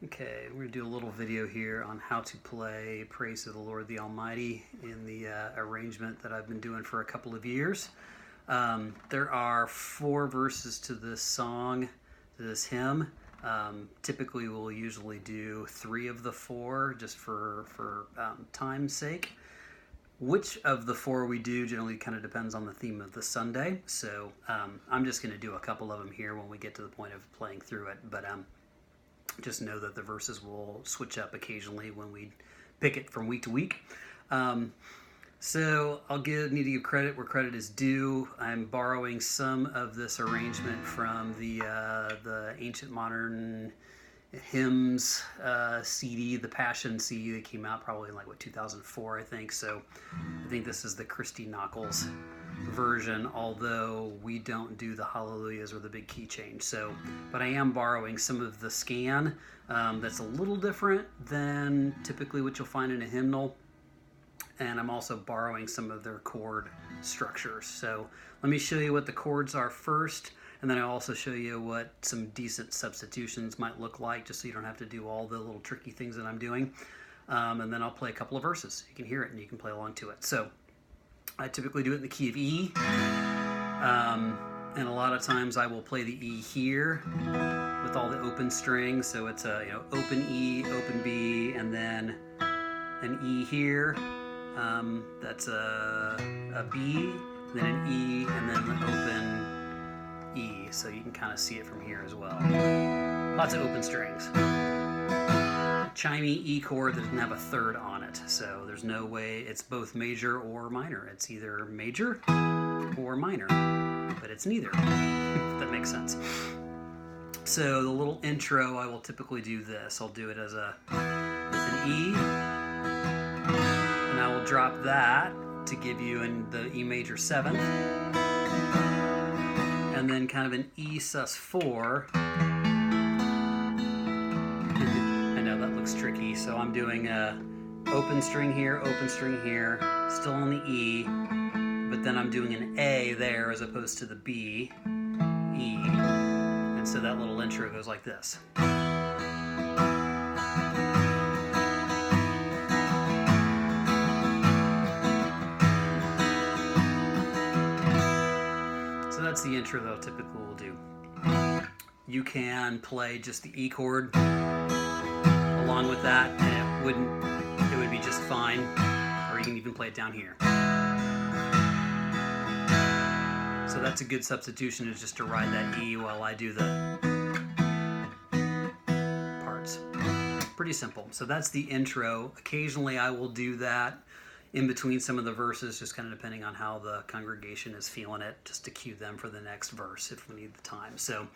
Okay, we're going to do a little video here on how to play Praise to the Lord the Almighty in the arrangement that I've been doing for a couple of years. There are 4 verses to this song, to this hymn. Typically we'll usually do 3 of the 4 just for time's sake. Which of the 4 we do generally kind of depends on the theme of the Sunday. So I'm just going to do a couple of them here when we get to the point of playing through it. But just know that the verses will switch up occasionally when we pick it from week to week. So I'll need to give credit where credit is due. I'm borrowing some of this arrangement from the Ancient Modern Hymns CD, the Passion CD that came out probably in 2004, I think. So I think this is the Christy Nockels version, although we don't do the hallelujahs or the big key change. So, but I am borrowing some of the scan that's a little different than typically what you'll find in a hymnal, and I'm also borrowing some of their chord structures. So let me show you what the chords are first, and then I'll also show you what some decent substitutions might look like, just so you don't have to do all the little tricky things that I'm doing. And then I'll play a couple of verses. You can hear it and you can play along to it. So I typically do it in the key of E, and a lot of times I will play the E here with all the open strings. So it's a open E, open B, and then an E here. That's a B, then an E, and then an open E. So you can kind of see it from here as well. Lots of open strings. Chimey E chord that doesn't have a third on it, so there's no way it's both major or minor. It's either major or minor, but it's neither, if that makes sense. So the little intro, I will typically do this. I'll do it as with an E, and I will drop that to give you in the E major 7th, and then kind of an E sus4. Tricky, so I'm doing a open string here, still on the E, but then I'm doing an A there as opposed to the B, E, and so that little intro goes like this. So that's the intro that I typically will do. You can play just the E chord along with that, and it would be just fine, or you can even play it down here. So that's a good substitution, is just to ride that E while I do the parts. Pretty simple. So that's the intro. Occasionally I will do that in between some of the verses, just kind of depending on how the congregation is feeling it, just to cue them for the next verse if we need the time. So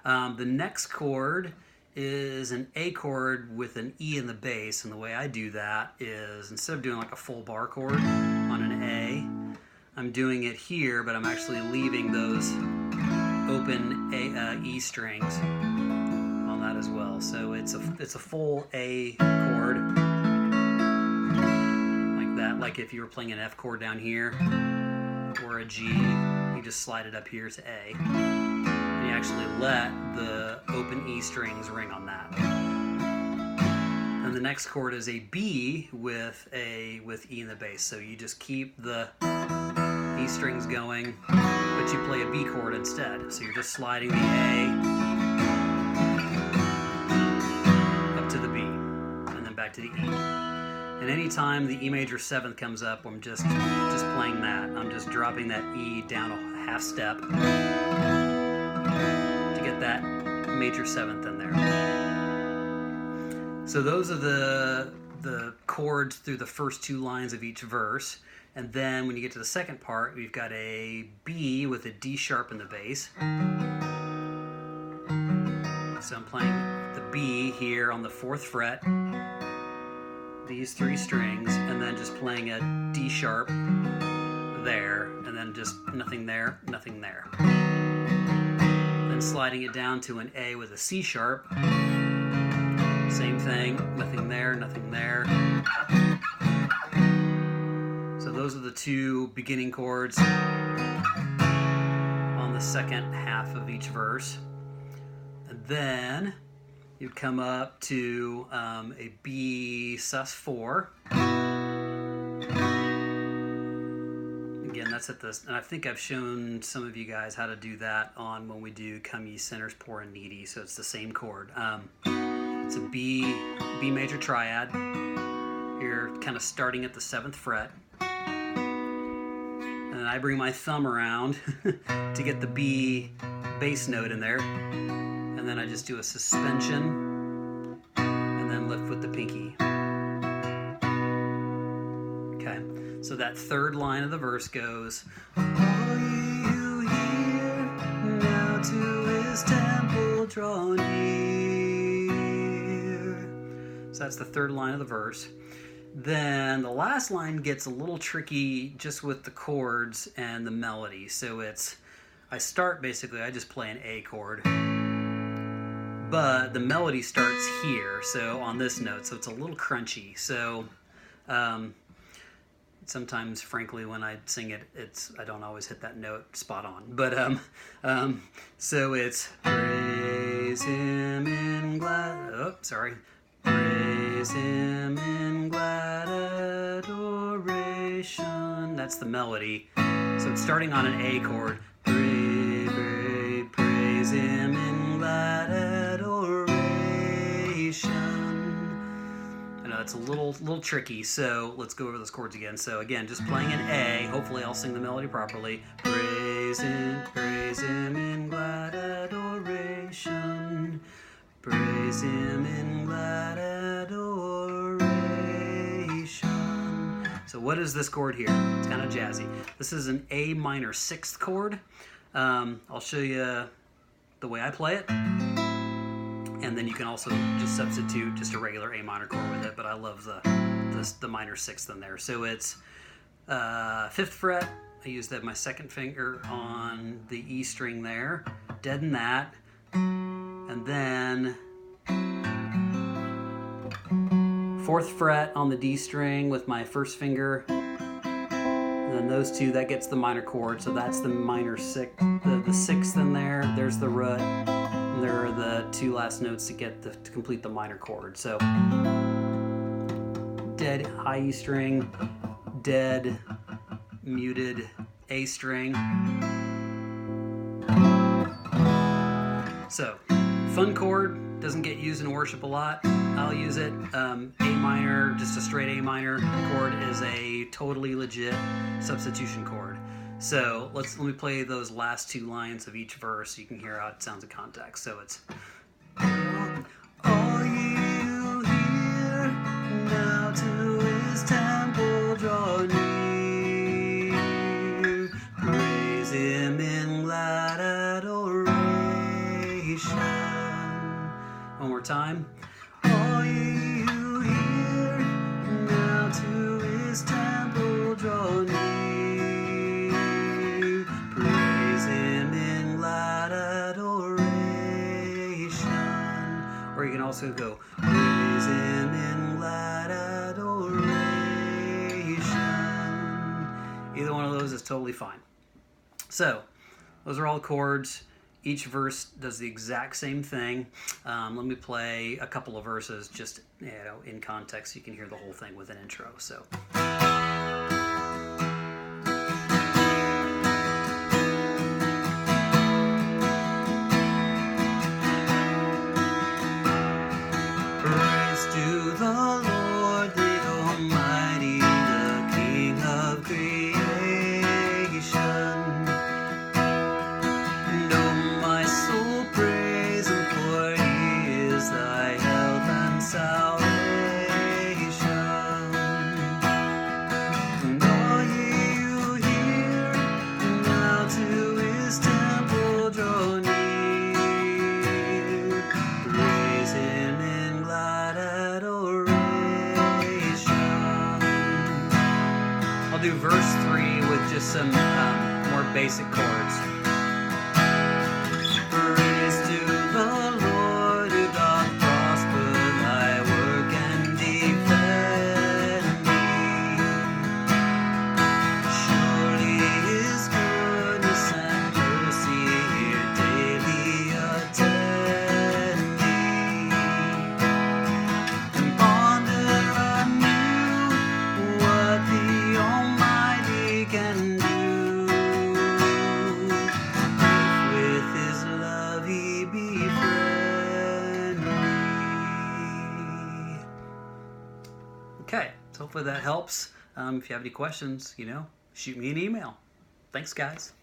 the next chord is an A chord with an E in the bass, and the way I do that is, instead of doing like a full bar chord on an A, I'm doing it here, but I'm actually leaving those open E strings on that as well. So it's a full A chord like that. Like if you were playing an F chord down here or a G, you just slide it up here to A. You actually let the open E strings ring on that. And the next chord is a B with E in the bass. So you just keep the E strings going, but you play a B chord instead. So you're just sliding the A up to the B, and then back to the E. And anytime the E major 7th comes up, I'm just playing that. I'm just dropping that E down a half step to get that major 7th in there. So those are the chords through the first 2 lines of each verse. And then when you get to the second part, we've got a B with a D sharp in the bass. So I'm playing the B here on the 4th fret, these 3 strings, and then just playing a D sharp there, and then just nothing there, nothing there. Then sliding it down to an A with a C sharp. Same thing, nothing there, nothing there. So those are the 2 beginning chords on the second half of each verse. And then you'd come up to a B sus4. Again, that's at this, and I think I've shown some of you guys how to do that on when we do Come Ye Sinners, Poor and Needy, so it's the same chord. It's a B major triad. You're kind of starting at the 7th fret. And then I bring my thumb around to get the B bass note in there. And then I just do a suspension and then lift with the pinky. Okay, so that 3rd line of the verse goes, "All you hear, now to his temple draw near." So that's the 3rd line of the verse. Then the last line gets a little tricky just with the chords and the melody. So I start basically, I just play an A chord, but the melody starts here, so on this note, so it's a little crunchy. So sometimes, frankly, when I sing it, I don't always hit that note spot on. But so it's praise him in glad. Praise him in glad adoration. That's the melody. So it's starting on an A chord. Praise him in glad adoration. I know it's a little tricky, so let's go over those chords again. So again, just playing an A. Hopefully I'll sing the melody properly. Praise him in glad adoration. Praise him in glad adoration. So what is this chord here? It's kind of jazzy. This is an A minor 6th chord. I'll show you the way I play it. And then you can also just substitute just a regular A minor chord with it, but I love the minor 6th in there. So it's 5th fret. I use my 2nd finger on the E string there. Deaden that. And then 4th fret on the D string with my 1st finger. And then those two, that gets the minor chord. So that's the minor 6th, the 6th in there. There's the root. And there are the 2 last notes to complete the minor chord. So dead high E string, dead muted A string. So fun chord, doesn't get used in worship a lot. I'll use it. A minor, just a straight A minor chord is a totally legit substitution chord. So let me play those last 2 lines of each verse so you can hear how it sounds in context. So it's all you hear, now to his temple draw near. Praise him in glad adoration. One more time. All you hear, now to his temple draw near. Praise him in glad adoration. Or you can also go, praise him in glad adoration. Either one of those is totally fine. So, those are all the chords. Each verse does the exact same thing. Let me play a couple of verses just in context so you can hear the whole thing with an intro. So. Praise to the Lord, the Almighty, the King of creation. Do verse 3 with just some more basic chords. Praise to the Lord who doth prosper thy work and defend thee. Surely his goodness and mercy here daily attend thee. Okay, so hopefully that helps. If you have any questions, shoot me an email. Thanks, guys.